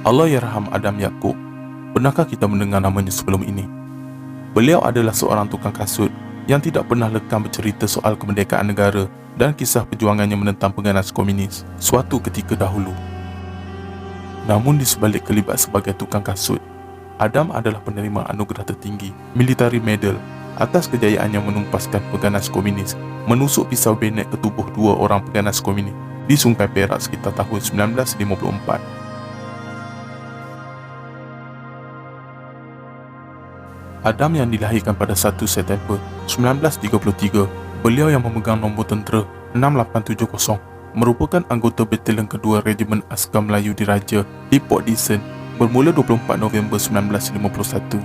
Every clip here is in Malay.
Allahyarham Adam Yaakob. Pernahkah kita mendengar namanya sebelum ini? Beliau adalah seorang tukang kasut yang tidak pernah lekang bercerita soal kemerdekaan negara dan kisah perjuangannya menentang pengganas komunis suatu ketika dahulu. Namun di sebalik kelibat sebagai tukang kasut, Adam adalah penerima anugerah tertinggi, Military Medal, atas kejayaannya menumpaskan pengganas komunis menusuk pisau bayonet ke tubuh 2 orang pengganas komunis di Sungai Perak sekitar tahun 1954. Adam yang dilahirkan pada 1 September 1933, beliau yang memegang nombor tentera 6870 merupakan anggota batalion kedua Regimen Askar Melayu Diraja di Port Dickson bermula 24 November 1951.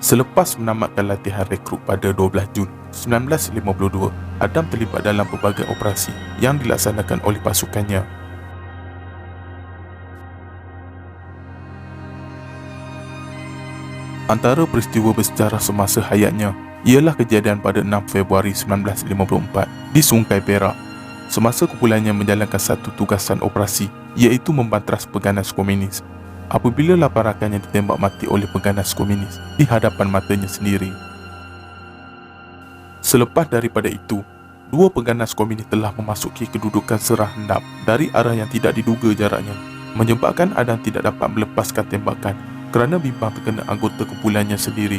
Selepas menamatkan latihan rekrut pada 12 Jun 1952, Adam terlibat dalam pelbagai operasi yang dilaksanakan oleh pasukannya. Antara peristiwa bersejarah semasa hayatnya ialah kejadian pada 6 Februari 1954 di Sungai Perak semasa kumpulannya menjalankan satu tugasan operasi, iaitu membantras pengganas komunis, apabila 8 rakannya ditembak mati oleh pengganas komunis di hadapan matanya sendiri. Selepas daripada itu, 2 pengganas komunis telah memasuki kedudukan serah hendap dari arah yang tidak diduga jaraknya, menyebabkan Adam tidak dapat melepaskan tembakan kerana bimbang terkena anggota kumpulannya sendiri.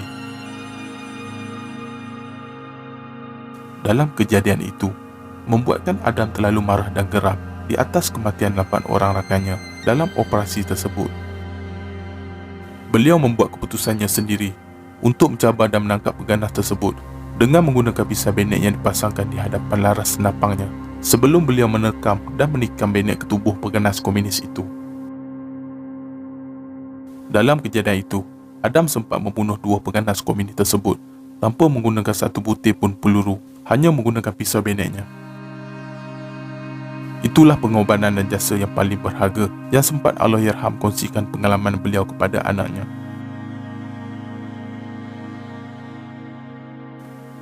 Dalam kejadian itu, membuatkan Adam terlalu marah dan geram di atas kematian 8 orang rakannya dalam operasi tersebut. Beliau membuat keputusannya sendiri untuk mencabar dan menangkap pengganas tersebut dengan menggunakan pisau bayonet yang dipasangkan di hadapan laras senapangnya sebelum beliau menerkam dan menikam bayonet ke tubuh pengganas komunis itu. Dalam kejadian itu, Adam sempat membunuh 2 pengganas komunis tersebut tanpa menggunakan satu butir pun peluru, hanya menggunakan pisau bayonetnya. Itulah pengorbanan dan jasa yang paling berharga yang sempat Allahyarham kongsikan pengalaman beliau kepada anaknya.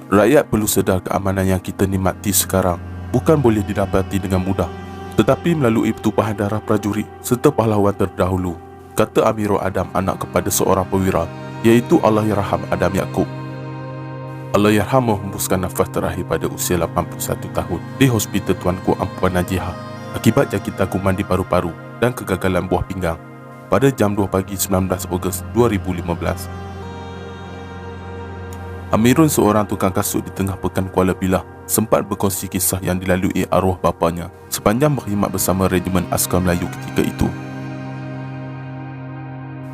Rakyat perlu sedar keamanan yang kita nikmati sekarang bukan boleh didapati dengan mudah, tetapi melalui pertumpahan darah prajurit serta pahlawan terdahulu, kata Amirul Adam anak kepada seorang perwira, iaitu Allahyarham Adam Yaakob. Allahyarham menghembuskan nafas terakhir pada usia 81 tahun di Hospital Tuanku Ampuan Najihah akibat jangkitan kuman di paru-paru dan kegagalan buah pinggang pada jam 2 pagi 19 Ogos 2015. Amirul, seorang tukang kasut di tengah pekan Kuala Pilah, sempat berkongsi kisah yang dilalui arwah bapanya sepanjang berkhidmat bersama Regimen Askar Melayu ketika itu.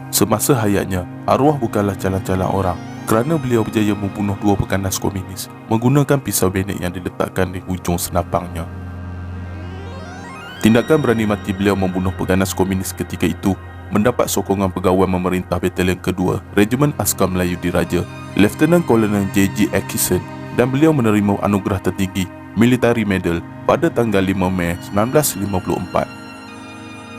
Semasa hayatnya, arwah bukanlah calang-calang orang kerana beliau berjaya membunuh 2 pengganas komunis menggunakan pisau bayonet yang diletakkan di hujung senapangnya. Tindakan berani mati beliau membunuh pengganas komunis ketika itu mendapat sokongan pegawai memerintah batalion kedua Regimen Askar Melayu Diraja, Lieutenant Colonel J.G. Atkinson, dan beliau menerima anugerah tertinggi Military Medal pada tanggal 5 Mei 1954.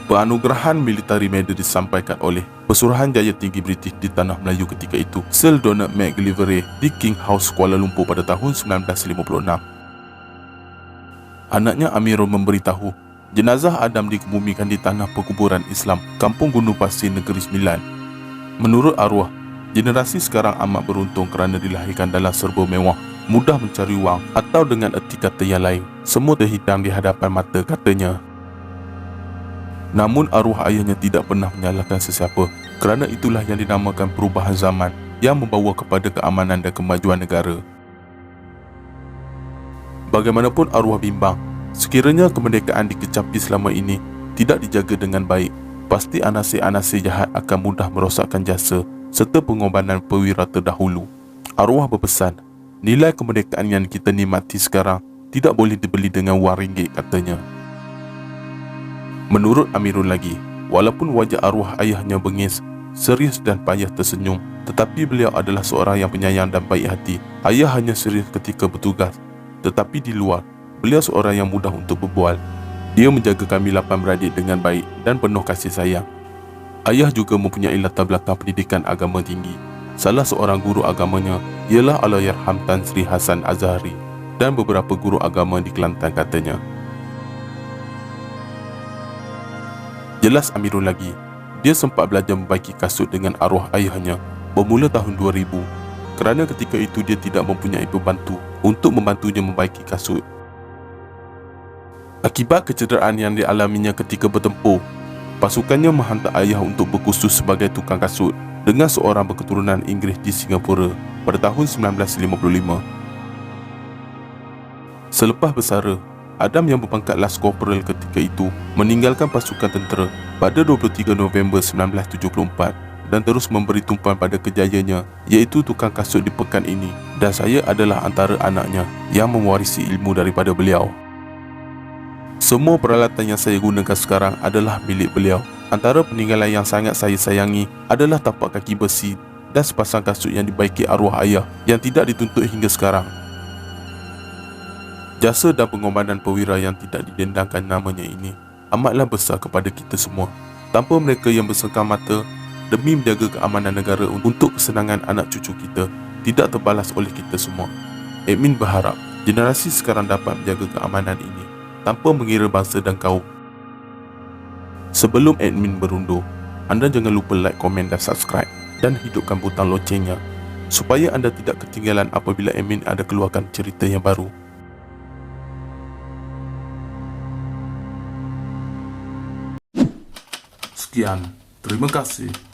Penganugerahan Military Medal disampaikan oleh Pesuruhan Jaya Tinggi British di Tanah Melayu ketika itu, Sir Donald McGillivray, di King House Kuala Lumpur pada tahun 1956. Anaknya Amirul memberitahu, jenazah Adam dikebumikan di tanah perkuburan Islam Kampung Gunung Pasir, Negeri Sembilan. Menurut arwah, generasi sekarang amat beruntung kerana dilahirkan dalam serba mewah, mudah mencari wang, atau dengan erti kata yang lain, semua terhidang di hadapan mata, katanya. Namun arwah ayahnya tidak pernah menyalahkan sesiapa kerana itulah yang dinamakan perubahan zaman yang membawa kepada keamanan dan kemajuan negara. Bagaimanapun arwah bimbang, sekiranya kemerdekaan dikecapi selama ini tidak dijaga dengan baik, pasti anasir-anasir jahat akan mudah merosakkan jasa serta pengorbanan perwira terdahulu. Arwah berpesan, nilai kemerdekaan yang kita nikmati sekarang tidak boleh dibeli dengan wang ringgit, katanya. Menurut Amirul lagi, walaupun wajah arwah ayahnya bengis, serius dan payah tersenyum, tetapi beliau adalah seorang yang penyayang dan baik hati. Ayah hanya serius ketika bertugas, tetapi di luar, beliau seorang yang mudah untuk berbual. Dia menjaga kami 8 beradik dengan baik dan penuh kasih sayang. Ayah juga mempunyai latar belakang pendidikan agama tinggi. Salah seorang guru agamanya ialah Allahyarham Tan Sri Hasan Azhari. dan beberapa guru agama di Kelantan katanya. Jelas Amirul lagi, dia sempat belajar membaiki kasut dengan arwah ayahnya bermula tahun 2000 kerana ketika itu dia tidak mempunyai pembantu untuk membantunya membaiki kasut. Akibat kecederaan yang dialaminya ketika bertempur, pasukannya menghantar ayah untuk berkursus sebagai tukang kasut dengan seorang berketurunan Inggeris di Singapura pada tahun 1955. Selepas bersara, Adam yang berpangkat Last Corporal ketika itu meninggalkan pasukan tentera pada 23 November 1974 dan terus memberi tumpuan pada kejayaannya, iaitu tukang kasut di pekan ini, dan saya adalah antara anaknya yang mewarisi ilmu daripada beliau. Semua peralatan yang saya gunakan sekarang adalah milik beliau. Antara peninggalan yang sangat saya sayangi adalah tapak kaki besi dan sepasang kasut yang dibaiki arwah ayah yang tidak dituntut hingga sekarang. Jasa dan pengorbanan perwira yang tidak didendangkan namanya ini amatlah besar kepada kita semua. Tanpa mereka yang bersengkang mata demi menjaga keamanan negara untuk kesenangan anak cucu kita tidak terbalas oleh kita semua. Admin berharap generasi sekarang dapat menjaga keamanan ini tanpa mengira bangsa dan kaum. Sebelum admin berundur, anda jangan lupa like, komen dan subscribe dan hidupkan butang loncengnya supaya anda tidak ketinggalan apabila admin ada keluarkan cerita yang baru. Sekian, terima kasih.